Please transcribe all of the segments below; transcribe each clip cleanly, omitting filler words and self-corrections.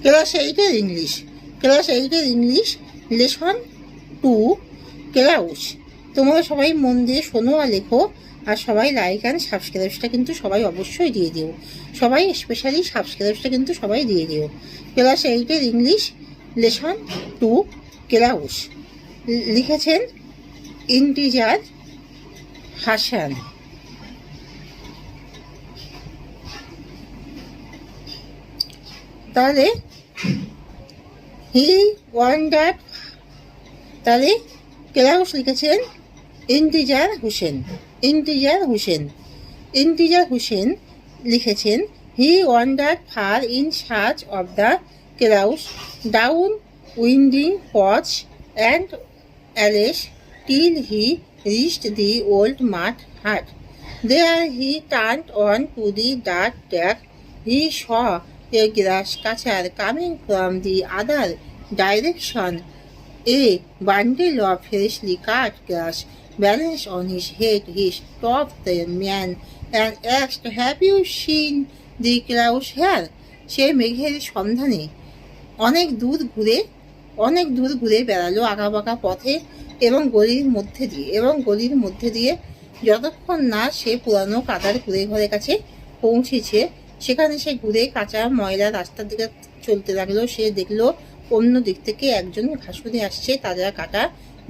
Class এইটের English, class এইটের English lesson 2 clause. তোমরা সবাই মন দিয়ে শোনো আর লেখো, আর সবাই লাইক অ্যান্ড সাবস্ক্রাইবটা কিন্তু সবাই অবশ্যই দিয়ে দিও, সবাই স্পেশালি সাবস্ক্রাইবটা কিন্তু সবাই দিয়ে দিও। ক্লাস এইটের ইংলিশ লেসন 2 ক্লাউস লিখেছেন ইন্টিজার হাসান। তাহলে হি ওয়ান্ডার, তাহলে ক্লাউস লিখেছেন ইন্টিজার হোসেন, ইন্টিজার হোসেন, ইন্টিজার হোসেন লিখেছেন he wander far in search of the Klaus down winding path and alleys till he reached the old mud hut. There he turned on to the dark track. He saw a grass catcher coming from the other direction. A bundle of freshly cut grass balanced on his head. He stopped the man and asked, "Have you seen the clouds here?" সে মেঘের সন্ধানে অনেক দূর ঘুরে বেড়ালো আঁকাবাঁকা পথে এবং গলির মধ্যে দিয়ে যতক্ষণ না সে পুরানো কাদার কুড়ে ঘরের কাছে পৌঁছেছে, সেখানে সে ঘুরে কাঁচা ময়লা রাস্তার দিকে চলতে লাগলো। সে দেখলো অন্য দিক থেকে একজন ঘাসুরে আসছে, তাজা কাটা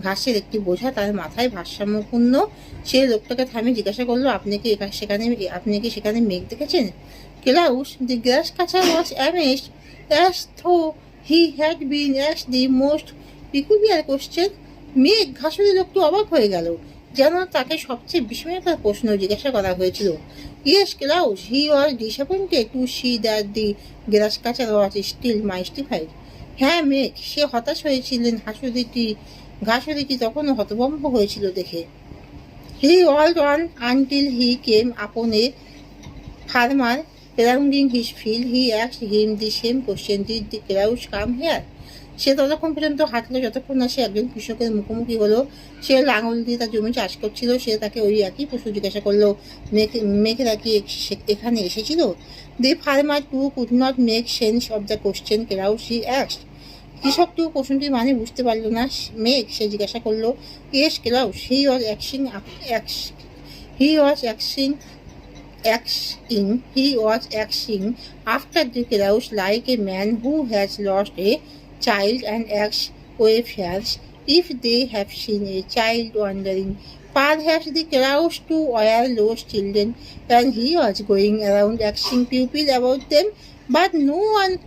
ঘাসের একটি বোঝা তার মাথায় ভারসাম্যপূর্ণ। সে লোকটাকে থামিয়ে জিজ্ঞাসা করলো, আপনি কি সেখানে মেঘ দেখেছেন? ক্লাউস দি গ্রাস কাঁচা ওয়াজ amazed as though he had been asked the most peculiar question. মেঘ ঘাসুরে লোকটি অবাক হয়ে গেল, যেন তাকে সবচেয়ে বিস্ময়কর প্রশ্ন জিজ্ঞাসা করা হয়েছিল। Yes, Klaus, he was disappointed to see that the grass catcher was still mystified. হ্যাঁ মেঘ, সে হতাশ হয়েছিলেন, ঘাসুরিটি তখনও হতভম্ব হয়েছিল দেখে। He walked on until he came upon a farmer surrounding his field. He asked him the same question, did the clouds come here? সে ততক্ষণ পর্যন্ত হাঁটলো যতক্ষণ না সে একজন কৃষকের মুখোমুখি হলো। সে লাঙল দিয়ে তার জমি চাষ করছিল। সে তাকে ওই একই প্রশ্ন জিজ্ঞাসা করলো, মেঘেরা কি এখানে এসেছিল? The farmer too could not make sense of the question Klaus he asked. কৃষকটিও প্রশ্নটির মানে বুঝতে পারল না। মেঘ, সে জিজ্ঞাসা করলো, Yes, Klaus, he was acting after the clouds like a man who has lost a child and asks wayfarers if they have seen a child wandering. Perhaps the clouds too were lost children and he was going around asking people about them, but no one could